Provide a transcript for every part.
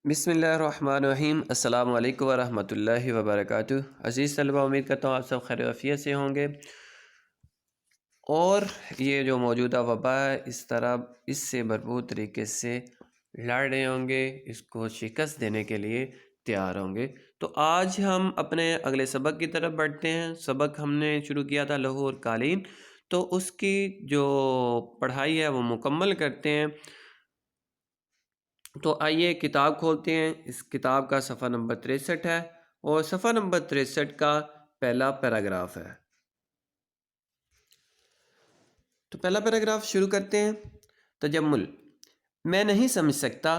بسم اللہ الرحمن الرحیم۔ السلام علیکم ورحمۃ اللہ وبرکاتہ۔ عزیز طلبہ، امید کرتا ہوں آپ سب خیر و عافیت سے ہوں گے، اور یہ جو موجودہ وبا ہے اس سے بھرپور طریقے سے لڑ رہے ہوں گے، اس کو شکست دینے کے لیے تیار ہوں گے۔ تو آج ہم اپنے اگلے سبق کی طرف بڑھتے ہیں۔ سبق ہم نے شروع کیا تھا لوح اور قالین، تو اس کی جو پڑھائی ہے وہ مکمل کرتے ہیں۔ تو آئیے کتاب کھولتے ہیں۔ اس کتاب کا صفحہ نمبر 63 ہے، اور صفحہ نمبر 63 کا پہلا پیراگراف ہے۔ تو پہلا پیراگراف شروع کرتے ہیں۔ تجمل: میں نہیں سمجھ سکتا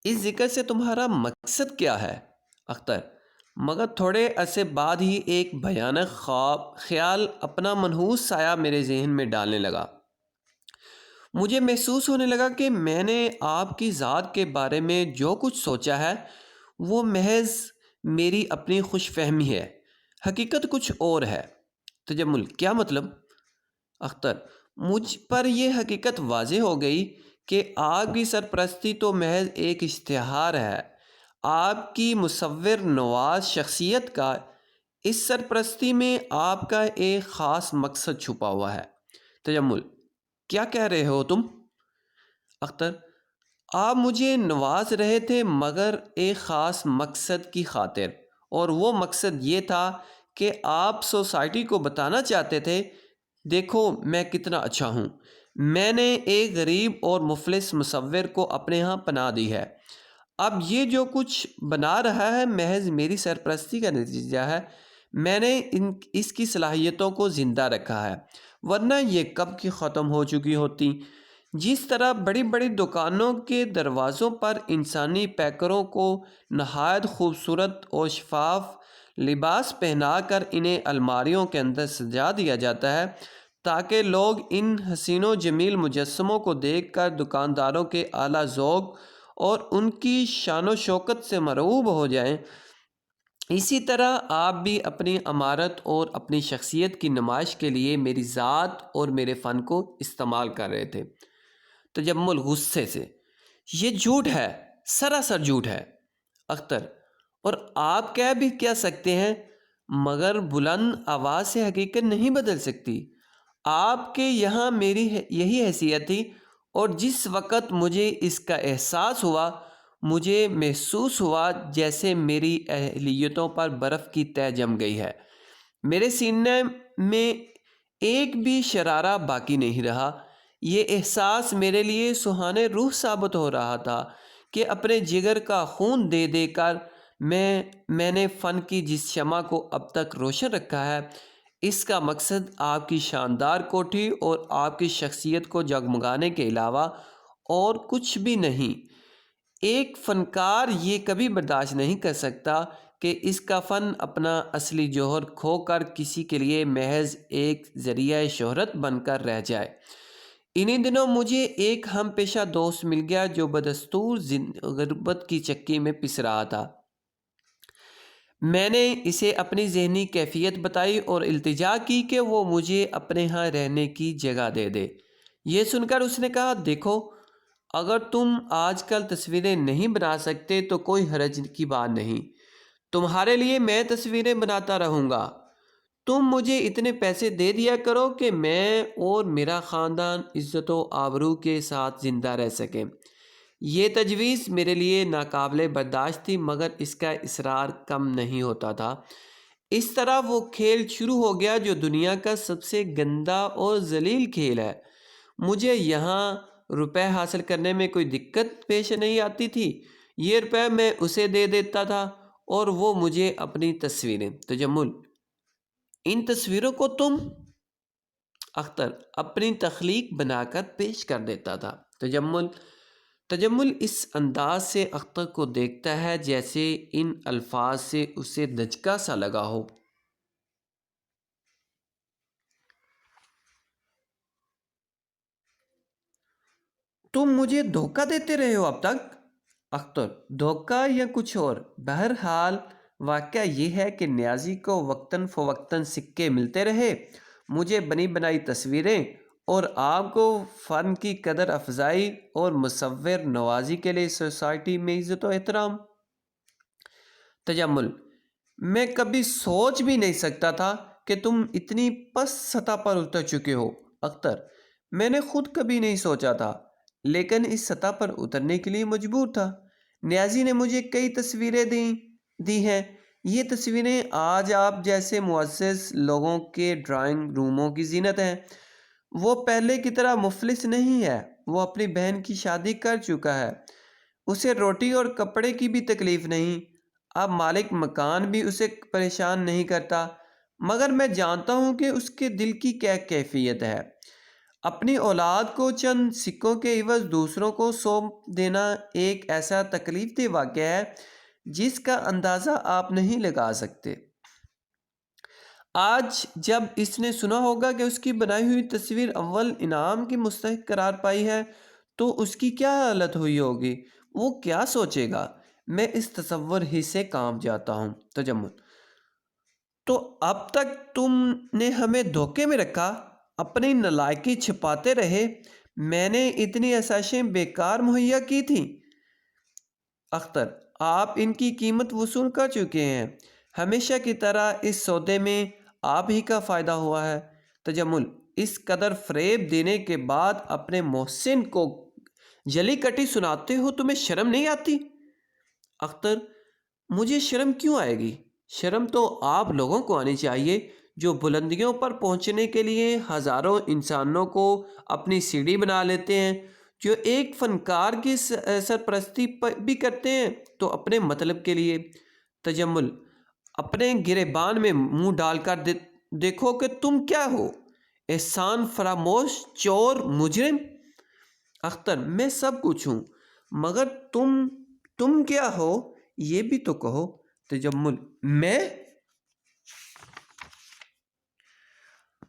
اس ذکر سے تمہارا مقصد کیا ہے اختر، مگر تھوڑے عرصے بعد ہی ایک بھیانک خیال اپنا منحوس سایہ میرے ذہن میں ڈالنے لگا۔ مجھے محسوس ہونے لگا کہ میں نے آپ کی ذات کے بارے میں جو کچھ سوچا ہے وہ محض میری اپنی خوش فہمی ہے، حقیقت کچھ اور ہے۔ تجمل: کیا مطلب؟ اختر: مجھ پر یہ حقیقت واضح ہو گئی کہ آپ کی سرپرستی تو محض ایک اشتہار ہے۔ آپ کی مصور نواز شخصیت کا اس سرپرستی میں آپ کا ایک خاص مقصد چھپا ہوا ہے۔ تجمل: کیا کہہ رہے ہو تم؟ اختر: آپ مجھے نواز رہے تھے مگر ایک خاص مقصد کی خاطر، اور وہ مقصد یہ تھا کہ آپ سوسائٹی کو بتانا چاہتے تھے، دیکھو میں کتنا اچھا ہوں، میں نے ایک غریب اور مفلس مصور کو اپنے ہاں پناہ دی ہے۔ اب یہ جو کچھ بنا رہا ہے محض میری سرپرستی کا نتیجہ ہے۔ میں نے اس کی صلاحیتوں کو زندہ رکھا ہے، ورنہ یہ کب کی ختم ہو چکی ہوتی۔ جس طرح بڑی بڑی دکانوں کے دروازوں پر انسانی پیکروں کو نہایت خوبصورت اور شفاف لباس پہنا کر انہیں الماریوں کے اندر سجا دیا جاتا ہے تاکہ لوگ ان حسین و جمیل مجسموں کو دیکھ کر دکانداروں کے اعلیٰ ذوق اور ان کی شان و شوکت سے مرعوب ہو جائیں، اسی طرح آپ بھی اپنی امارت اور اپنی شخصیت کی نمائش کے لیے میری ذات اور میرے فن کو استعمال کر رہے تھے۔ تجمل غصے سے: یہ جھوٹ ہے، سراسر جھوٹ ہے۔ اختر: اور آپ کہہ بھی کیا سکتے ہیں، مگر بلند آواز سے حقیقت نہیں بدل سکتی۔ آپ کے یہاں میری یہی حیثیت تھی، اور جس وقت مجھے اس کا احساس ہوا مجھے محسوس ہوا جیسے میری اہلیتوں پر برف کی تہ جم گئی ہے۔ میرے سینے میں ایک بھی شرارہ باقی نہیں رہا۔ یہ احساس میرے لیے سہانے روح ثابت ہو رہا تھا کہ اپنے جگر کا خون دے دے کر میں نے فن کی جس شمع کو اب تک روشن رکھا ہے، اس کا مقصد آپ کی شاندار کوٹھی اور آپ کی شخصیت کو جگمگانے کے علاوہ اور کچھ بھی نہیں۔ ایک فنکار یہ کبھی برداشت نہیں کر سکتا کہ اس کا فن اپنا اصلی جوہر کھو کر کسی کے لیے محض ایک ذریعہ شہرت بن کر رہ جائے۔ انہی دنوں مجھے ایک ہم پیشہ دوست مل گیا جو بدستور غربت کی چکی میں پس رہا تھا۔ میں نے اسے اپنی ذہنی کیفیت بتائی اور التجا کی کہ وہ مجھے اپنے ہاں رہنے کی جگہ دے دے۔ یہ سن کر اس نے کہا، دیکھو اگر تم آج کل تصویریں نہیں بنا سکتے تو کوئی حرج کی بات نہیں، تمہارے لیے میں تصویریں بناتا رہوں گا۔ تم مجھے اتنے پیسے دے دیا کرو کہ میں اور میرا خاندان عزت و آبرو کے ساتھ زندہ رہ سکیں۔ یہ تجویز میرے لیے ناقابل برداشت تھی، مگر اس کا اصرار کم نہیں ہوتا تھا۔ اس طرح وہ کھیل شروع ہو گیا جو دنیا کا سب سے گندا اور ذلیل کھیل ہے۔ مجھے یہاں روپے حاصل کرنے میں کوئی دقت پیش نہیں آتی تھی۔ یہ روپے میں اسے دے دیتا تھا اور وہ مجھے اپنی تصویریں۔ تجمل: ان تصویروں کو تم؟ اختر: اپنی تخلیق بنا کر پیش کر دیتا تھا۔ تجمل اس انداز سے اختر کو دیکھتا ہے جیسے ان الفاظ سے اسے دھچکا سا لگا ہو۔ تم مجھے دھوکہ دیتے رہے ہو اب تک؟ اختر: دھوکہ یا کچھ اور؟ بہرحال واقعہ یہ ہے کہ نیازی کو وقتاً فوقتاً سکے ملتے رہے، مجھے بنی بنائی تصویریں اور آپ کو فن کی قدر افزائی اور مصور نوازی کے لیے سوسائٹی میں عزت و احترام۔ تجمل: میں کبھی سوچ بھی نہیں سکتا تھا کہ تم اتنی پست سطح پر اتر چکے ہو۔ اختر: میں نے خود کبھی نہیں سوچا تھا، لیکن اس سطح پر اترنے کے لیے مجبور تھا۔ نیازی نے مجھے کئی تصویریں دی ہیں۔ یہ تصویریں آج آپ جیسے معزز لوگوں کے ڈرائنگ روموں کی زینت ہیں۔ وہ پہلے کی طرح مفلس نہیں ہے، وہ اپنی بہن کی شادی کر چکا ہے، اسے روٹی اور کپڑے کی بھی تکلیف نہیں، اب مالک مکان بھی اسے پریشان نہیں کرتا، مگر میں جانتا ہوں کہ اس کے دل کی کیا کیفیت ہے۔ اپنی اولاد کو چند سکوں کے عوض دوسروں کو سونپ دینا ایک ایسا تکلیف دہ واقعہ ہے جس کا اندازہ آپ نہیں لگا سکتے۔ آج جب اس نے سنا ہوگا کہ اس کی بنائی ہوئی تصویر اول انعام کی مستحق قرار پائی ہے تو اس کی کیا حالت ہوئی ہوگی، وہ کیا سوچے گا؟ میں اس تصور ہی سے کانپ جاتا ہوں۔ تجمل: تو اب تک تم نے ہمیں دھوکے میں رکھا، اپنی نالائکی چھپاتے رہے، میں نے اتنی آسائشیں بیکار مہیا کی تھیں۔ اختر: آپ ان کی قیمت وصول کر چکے ہیں، ہمیشہ کی طرح اس سودے میں آپ ہی کا فائدہ ہوا ہے۔ تجمل: اس قدر فریب دینے کے بعد اپنے محسن کو جلی کٹی سناتے ہو، تمہیں شرم نہیں آتی؟ اختر: مجھے شرم کیوں آئے گی؟ شرم تو آپ لوگوں کو آنی چاہیے جو بلندیوں پر پہنچنے کے لیے ہزاروں انسانوں کو اپنی سیڑھی بنا لیتے ہیں، جو ایک فنکار کی سرپرستی بھی کرتے ہیں تو اپنے مطلب کے لیے۔ تجمل: اپنے گریبان میں منہ ڈال کر دیکھو کہ تم کیا ہو، احسان فراموش، چور، مجرم۔ اختر: میں سب کچھ ہوں، مگر تم کیا ہو یہ بھی تو کہو۔ تجمل: میں؟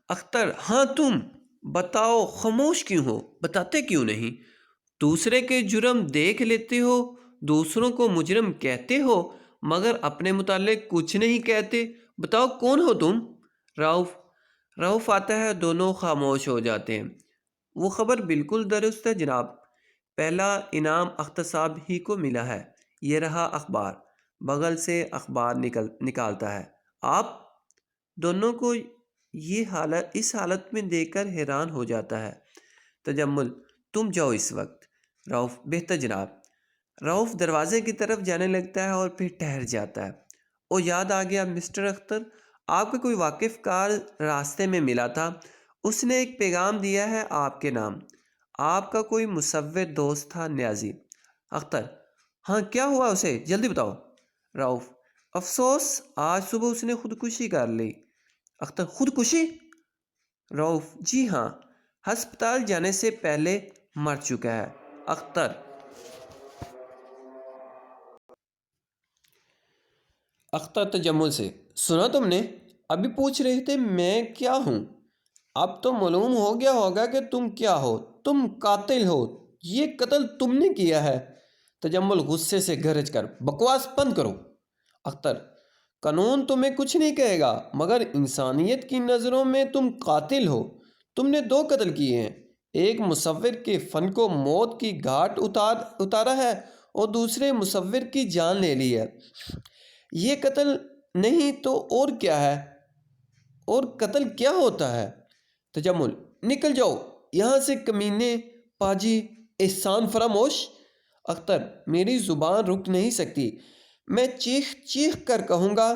اختر: ہاں تم بتاؤ، خاموش کیوں ہو؟ بتاتے کیوں نہیں؟ دوسرے کے جرم دیکھ لیتے ہو، دوسروں کو مجرم کہتے ہو، مگر اپنے متعلق کچھ نہیں کہتے۔ بتاؤ کون ہو تم؟ رؤف آتا ہے، دونوں خاموش ہو جاتے ہیں۔ وہ خبر بالکل درست ہے جناب، پہلا انعام اختر صاحب ہی کو ملا ہے۔ یہ رہا اخبار۔ بغل سے اخبار نکالتا ہے۔ آپ دونوں کو اس حالت میں دیکھ کر حیران ہو جاتا ہے۔ تجمل: تم جاؤ اس وقت۔ رؤف: بہتر جناب۔ رؤف دروازے کی طرف جانے لگتا ہے اور پھر ٹھہر جاتا ہے۔ او یاد آ گیا مسٹر اختر، آپ کا کوئی واقف کار راستے میں ملا تھا، اس نے ایک پیغام دیا ہے آپ کے نام۔ آپ کا کوئی مصور دوست تھا، نیازی۔ اختر: ہاں کیا ہوا اسے، جلدی بتاؤ۔ رؤف: افسوس، آج صبح اس نے خودکشی کر لی۔ اختر: خودکشی؟ رؤف: جی ہاں، ہسپتال جانے سے پہلے مر چکا ہے۔ اختر تجمل سے: سنا تم نے؟ ابھی پوچھ رہے تھے میں کیا ہوں، اب تو معلوم ہو گیا ہوگا کہ تم کیا ہو، تم قاتل ہو، یہ قتل تم نے کیا ہے۔ تجمل غصے سے گرج کر: بکواس بند کرو۔ اختر: قانون تمہیں کچھ نہیں کہے گا، مگر انسانیت کی نظروں میں تم قاتل ہو۔ تم نے 2 قتل کیے ہیں، ایک مصور کے فن کو موت کی گھاٹ اتارا ہے اور دوسرے مصور کی جان لے لی ہے۔ یہ قتل نہیں تو اور کیا ہے؟ اور قتل کیا ہوتا ہے؟ تجمل: نکل جاؤ یہاں سے کمینے، پاجی، احسان فراموش۔ اختر: میری زبان رک نہیں سکتی، میں چیخ چیخ کر کہوں گا،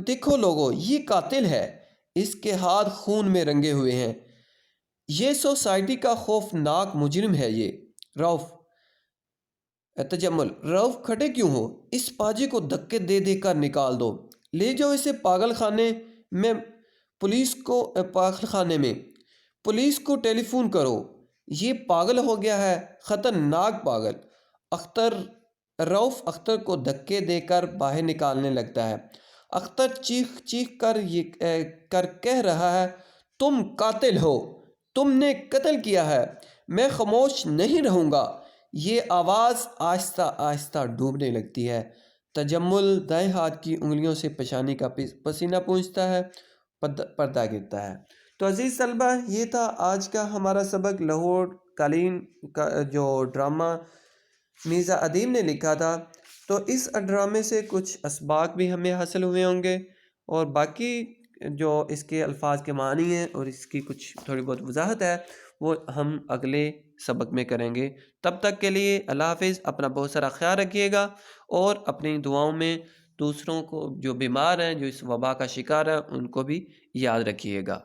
دیکھو لوگو، یہ قاتل ہے، اس کے ہاتھ خون میں رنگے ہوئے ہیں، یہ سوسائٹی کا خوفناک مجرم ہے یہ۔ رؤف: تجمل: رؤف کھڑے کیوں ہو؟ اس پاجی کو دھکے دے دے کر نکال دو، لے جاؤ اسے پاگل خانے میں، پولیس کو ٹیلی فون کرو، یہ پاگل ہو گیا ہے، خطرناک پاگل۔ رؤف اختر کو دھکے دے کر باہر نکالنے لگتا ہے۔ اختر چیخ چیخ کر کہہ رہا ہے، تم قاتل ہو، تم نے قتل کیا ہے، میں خاموش نہیں رہوں گا۔ یہ آواز آہستہ آہستہ ڈوبنے لگتی ہے۔ تجمل دائیں ہاتھ کی انگلیوں سے پیشانی کا پسینہ پونچھتا ہے، پردہ گرتا ہے۔ تو عزیز طلبہ، یہ تھا آج کا ہمارا سبق لاہور قالین کا جو ڈرامہ مرزا ادیم نے لکھا تھا۔ تو اس ڈرامے سے کچھ اسباق بھی ہمیں حاصل ہوئے ہوں گے، اور باقی جو اس کے الفاظ کے معنی ہیں اور اس کی کچھ تھوڑی بہت وضاحت ہے وہ ہم اگلے سبق میں کریں گے۔ تب تک کے لیے اللہ حافظ، اپنا بہت سارا خیال رکھیے گا، اور اپنی دعاؤں میں دوسروں کو جو بیمار ہیں، جو اس وبا کا شکار ہیں، ان کو بھی یاد رکھیے گا۔